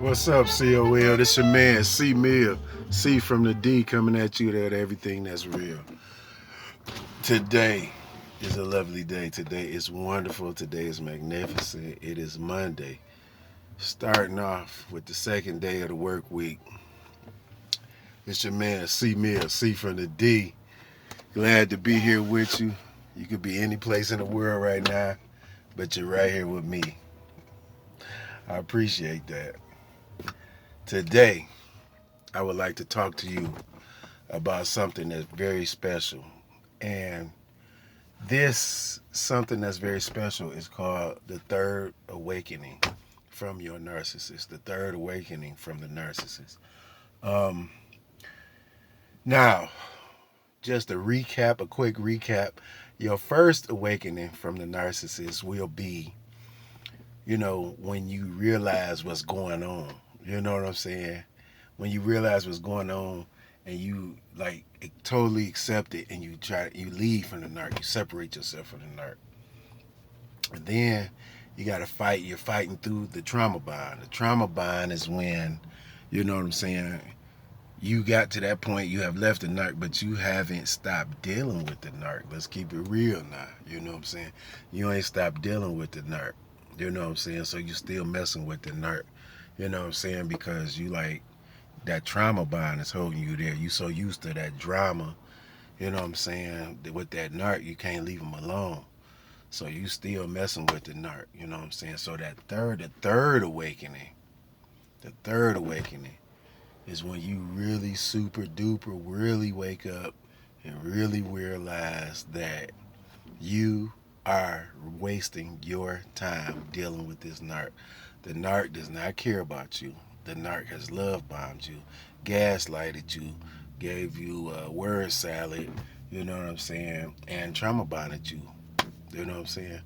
What's up, C.O.L? This your man, C. Mill. C from the D coming at you there, everything that's real. Today is a lovely day. Today is wonderful. Today is magnificent. It is Monday. Starting off with the second day of the work week. It's your man, C. Mill, C from the D. Glad to be here with you. You could be any place in the world right now, but you're right here with me. I appreciate that. Today, I would like to talk to you about something that's very special. And this something that's very special is called the third awakening from your narcissist, the third awakening from the narcissist. Um, Now, just a quick recap. Your first awakening from the narcissist will be, when you realize what's going on. You know what I'm saying? When you realize what's going on and you like totally accept it and you leave from the narc, you separate yourself from the narc. And then you gotta fight, you're fighting through the trauma bond. The trauma bond is when, you know what I'm saying, you got to that point, you have left the narc, but you haven't stopped dealing with the narc. Let's keep it real now. You know what I'm saying? You ain't stopped dealing with the narc. You know what I'm saying? So you still messing with the narc. You know what I'm saying? Because you like that trauma bond is holding you there. You so used to that drama. You know what I'm saying? With that narc, you can't leave him alone. So you still messing with the narc. You know what I'm saying? So the third awakening is when you really super duper really wake up and really realize that you are wasting your time dealing with this narc. The narc does not care about you. The narc has love bombed you, gaslighted you, gave you a word salad, you know what I'm saying, and trauma bonded you. You know what I'm saying?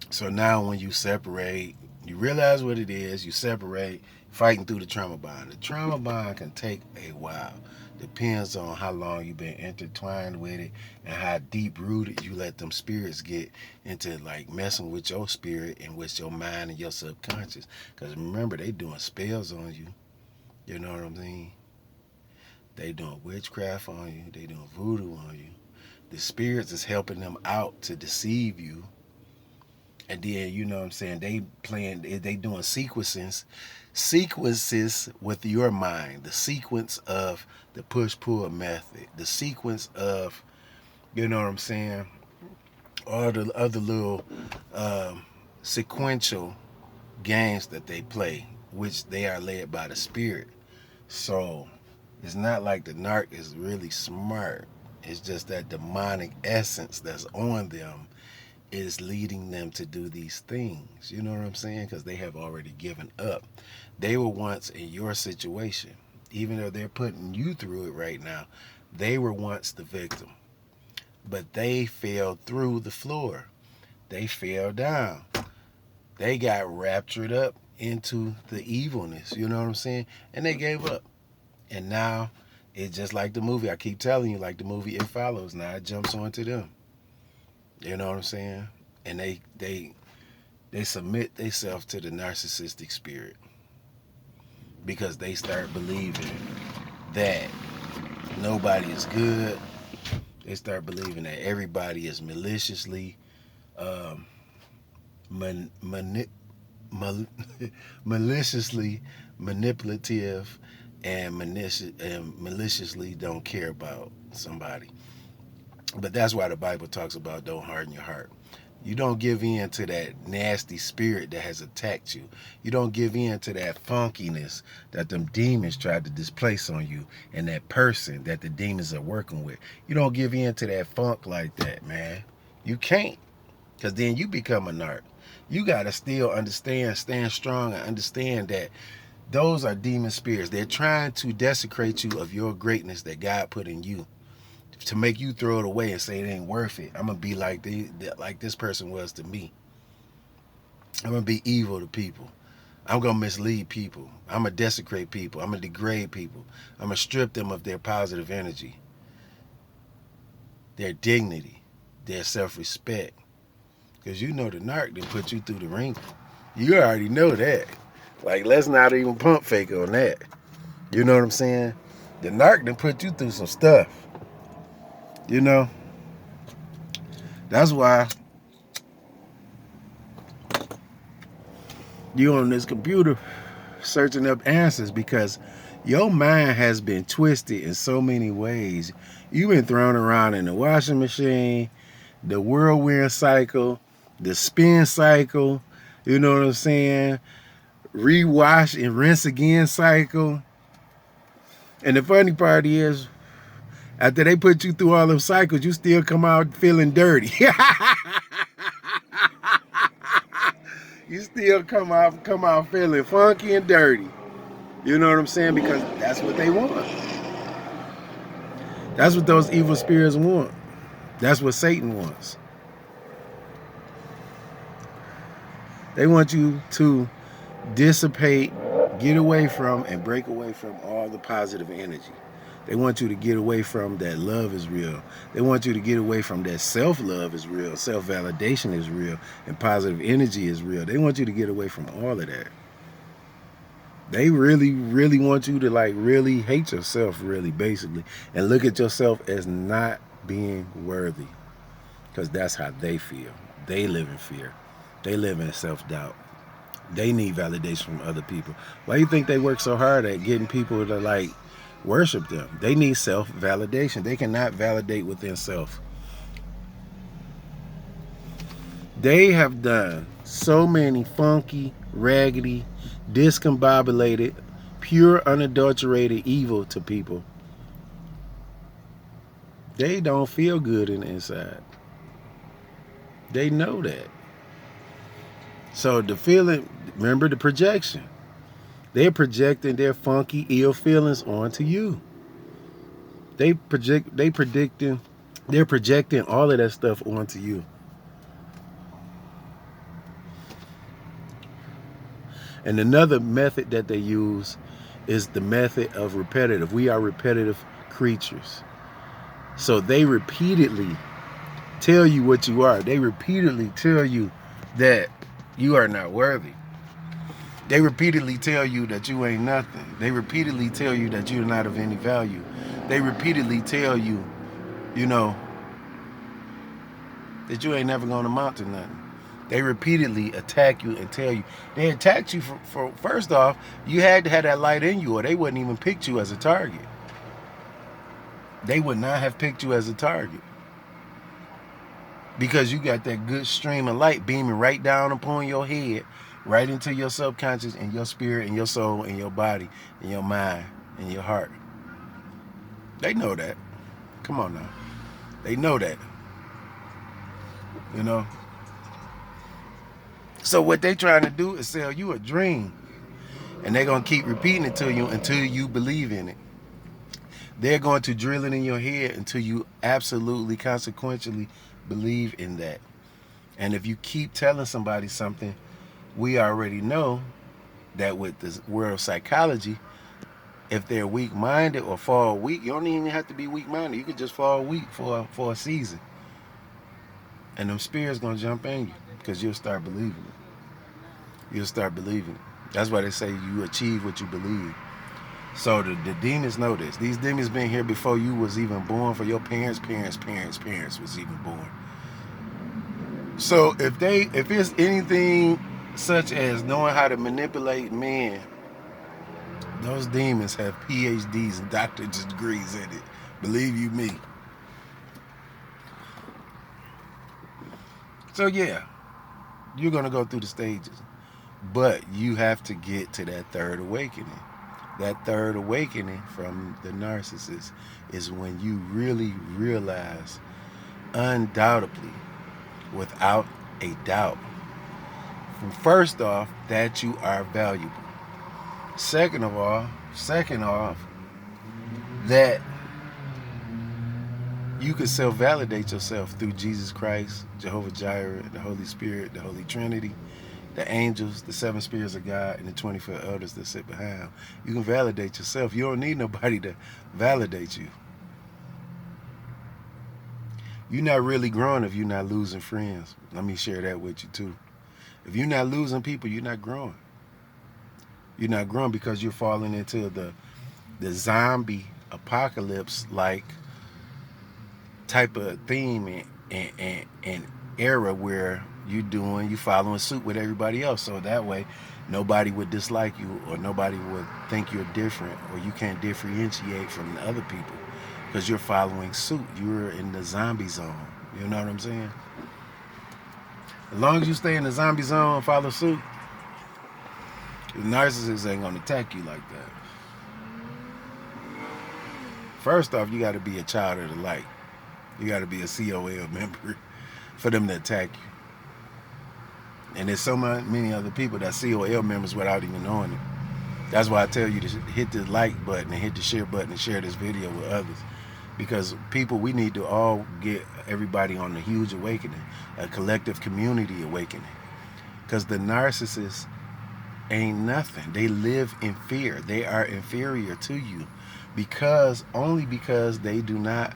So now when you separate, you realize what it is, you separate, fighting through the trauma bond. The trauma bond can take a while. Depends on how long you've been intertwined with it and how deep rooted you let them spirits get into like messing with your spirit and with your mind and your subconscious. Because remember, they doing spells on you. You know what I mean? They doing witchcraft on you. They doing voodoo on you. The spirits is helping them out to deceive you. And then, you know what I'm saying, they doing sequences with your mind, the sequence of the push-pull method, the sequence of, you know what I'm saying, all the other little sequential games that they play, which they are led by the spirit. So it's not like the narc is really smart. It's just that demonic essence that's on them is leading them to do these things. You know what I'm saying? Because they have already given up. They were once in your situation. Even though they're putting you through it right now, they were once the victim. But they fell through the floor. They fell down. They got raptured up into the evilness. You know what I'm saying? And they gave up. And now it's just like the movie. I keep telling you, like the movie It Follows. Now it jumps onto them. You know what I'm saying? And they submit themselves to the narcissistic spirit because they start believing that nobody is good. They start believing that everybody is maliciously um, man, mani- mal- maliciously manipulative and maliciously don't care about somebody. But that's why the Bible talks about don't harden your heart. You don't give in to that nasty spirit that has attacked you. You don't give in to that funkiness that them demons tried to displace on you and that person that the demons are working with. You don't give in to that funk like that, man. You can't. Because then you become a narc. You got to still understand, stand strong, and understand that those are demon spirits. They're trying to desecrate you of your greatness that God put in you, to make you throw it away and say it ain't worth it. I'm gonna be like this person was to me. I'm gonna be evil to people. I'm gonna mislead people. I'm gonna desecrate people. I'm gonna degrade people. I'm gonna strip them of their positive energy, their dignity, their self-respect. Because you know the narc didn't put you through the ringer. You already know that. Like, let's not even pump fake on that. You know what I'm saying? The narc done put you through some stuff. You know? That's why you on this computer searching up answers, because your mind has been twisted in so many ways. You've been thrown around in the washing machine, the whirlwind cycle, the spin cycle, you know what I'm saying? Rewash and rinse again cycle. And the funny part is, after they put you through all those cycles, you still come out feeling dirty. You still come out feeling funky and dirty. You know what I'm saying? Because that's what they want. That's what those evil spirits want. That's what Satan wants. They want you to dissipate, get away from, and break away from all the positive energy. They want you to get away from that love is real. They want you to get away from that self-love is real, self-validation is real, and positive energy is real. They want you to get away from all of that. They really, really want you to like really hate yourself, really, basically, and look at yourself as not being worthy, because that's how they feel. They live in fear. They live in self-doubt. They need validation from other people. Why do you think they work so hard at getting people to like worship them? They need self-validation. They cannot validate within self. They have done so many funky, raggedy, discombobulated, pure, unadulterated evil to people. They don't feel good in the inside. They know that. So the feeling, remember the projection. They're projecting their funky, ill feelings onto you. They're projecting all of that stuff onto you. And another method that they use is the method of repetitive. We are repetitive creatures. So they repeatedly tell you what you are. They repeatedly tell you that you are not worthy. They repeatedly tell you that you ain't nothing. They repeatedly tell you that you're not of any value. They repeatedly tell you, you know, that you ain't never going to amount to nothing. They repeatedly attack you and tell you. They attacked you for first off, you had to have that light in you, or they wouldn't even pick you as a target. They would not have picked you as a target, because you got that good stream of light beaming right down upon your head, right into your subconscious and your spirit and your soul and your body and your mind and your heart. They know that. Come on now. They know that. You know? So what they trying to do is sell you a dream. And they're going to keep repeating it to you until you believe in it. They're going to drill it in your head until you absolutely, consequentially believe in that. And if you keep telling somebody something, we already know that with the world of psychology, if they're weak-minded or fall weak, you don't even have to be weak-minded. You could just fall weak for a season. And them spirits going to jump in you, because you'll start believing it. You'll start believing it. That's why they say you achieve what you believe. So the demons know this. These demons been here before you was even born, for your parents was even born. So if it's anything such as knowing how to manipulate men, those demons have PhDs and doctorate degrees in it. Believe you me. So yeah, you're going to go through the stages. But you have to get to that third awakening. That third awakening from the narcissist is when you really realize, undoubtedly, without a doubt, first off, that you are valuable. Second off, that you can self-validate yourself through Jesus Christ, Jehovah Jireh, the Holy Spirit, the Holy Trinity, the angels, the 7 spirits of God, and the 24 elders that sit behind. You can validate yourself. You don't need nobody to validate you. You're not really growing if you're not losing friends. Let me share that with you too. If you're not losing people, you're not growing. You're not growing because you're falling into the zombie apocalypse like type of theme and era where you following suit with everybody else. So that way nobody would dislike you or nobody would think you're different or you can't differentiate from the other people because you're following suit. You're in the zombie zone. You know what I'm saying? As long as you stay in the zombie zone and follow suit, the narcissist ain't gonna attack you like that. First off, you got to be a child of the light. You got to be a C.O.L member for them to attack you. And there's so many other people that C.O.L members without even knowing it. That's why I tell you to hit the like button and hit the share button and share this video with others. Because people, we need to all get everybody on a huge awakening, a collective community awakening. Because the narcissists ain't nothing. They live in fear. They are inferior to you only because they do not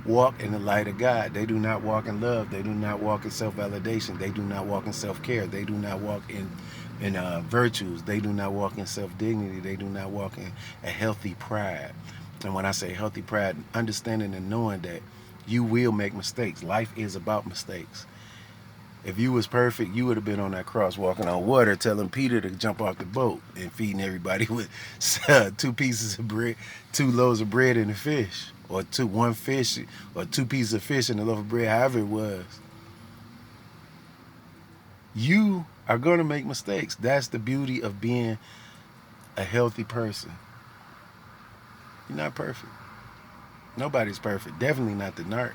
walk in the light of God. They do not walk in love. They do not walk in self-validation. They do not walk in self-care. They do not walk in virtues. They do not walk in self-dignity. They do not walk in a healthy pride. And when I say healthy pride, understanding and knowing that you will make mistakes. Life is about mistakes. If you was perfect, you would have been on that cross walking on water telling Peter to jump off the boat and feeding everybody with 2 pieces of bread, 2 loaves of bread and a fish, or one fish, or 2 pieces of fish and a loaf of bread, however it was. You are going to make mistakes. That's the beauty of being a healthy person. You're not perfect. Nobody's perfect. Definitely not the narc.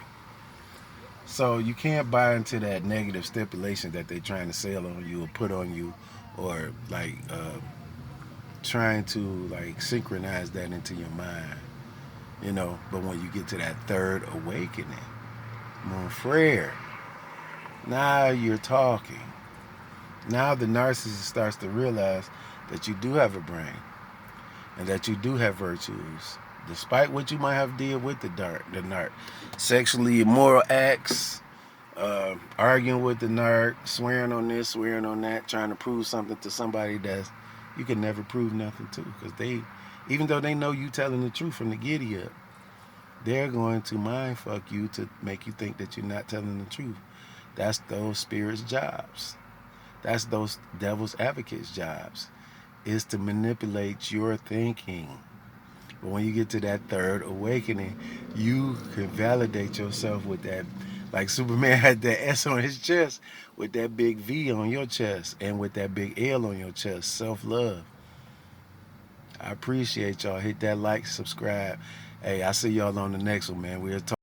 So you can't buy into that negative stipulation that they're trying to sell on you or put on you, or like trying to like synchronize that into your mind, you know. But when you get to that third awakening, mon frere, now you're talking. Now the narcissist starts to realize that you do have a brain and that you do have virtues, despite what you might have did with the narc, sexually immoral acts, arguing with the narc, swearing on this, swearing on that, trying to prove something to somebody that you can never prove nothing to, because even though they know you telling the truth from the giddy up, they're going to mind fuck you to make you think that you're not telling the truth. That's those spirits' jobs. That's those devil's advocates' jobs, is to manipulate your thinking. But when you get to that third awakening, you can validate yourself with that, like Superman had that S on his chest, with that big V on your chest, and with that big L on your chest, self-love. I appreciate y'all. Hit that like, subscribe. Hey, I see y'all on the next one, man. We'll talk.